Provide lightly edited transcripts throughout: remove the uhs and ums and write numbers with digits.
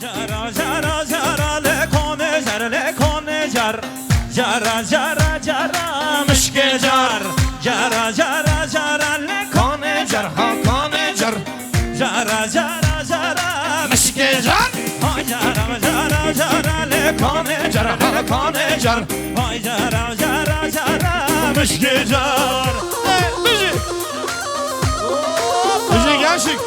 Jara jara jara le kone jar jara jara jara müşke jar jara jara jara le kone jar ha kone jar jara jara jara müşke jar ha jara jara jara le kone jar ha kone jar ha jara jara jara müşke jar Müzik gençlik.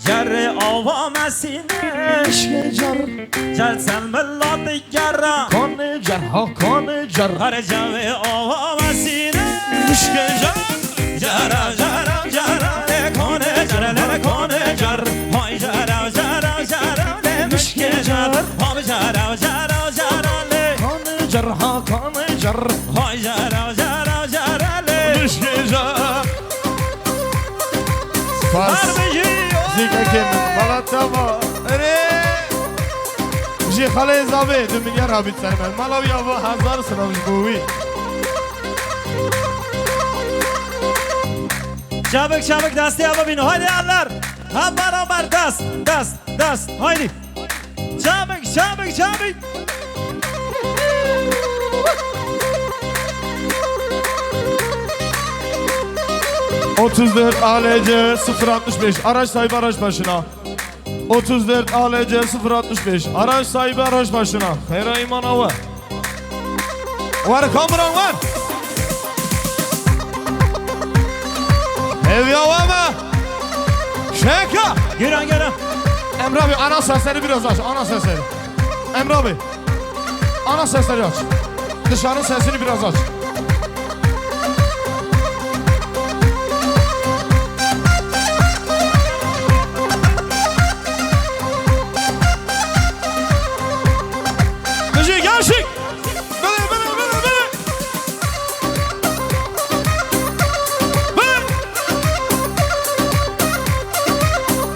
Jarre avam asine Müşke jar. Jar sen millati jarra Kone jar ha kone jar. Har jave avam asine Müşke jar Jara jara jara le kone jar Hay jara jara jara le müşke jar Hay jara jara jara le Kone jar ha kone jar. Hay jara jara jara le müşke jar Fas. Harbiyi Müzik ekim. Malatya. Müzik hale zabe. 2 milyar habit sermen. Malavya ve hazar sınavı buvi. Çabuk çabuk dastı yapabilin. Haydi anlar. Ha beraber dast. Haydi. Çabuk. 34 ALC 065 araç sahibi araç başına. 34 ALC 065 araç sahibi araç başına. Hera İmanova. Var kameran var. Ev yavama. Şeka. Giren. Emre abi ana sesleri biraz aç. Ana sesleri. Emre abi. Ana sesleri aç. Dışarının sesini biraz aç.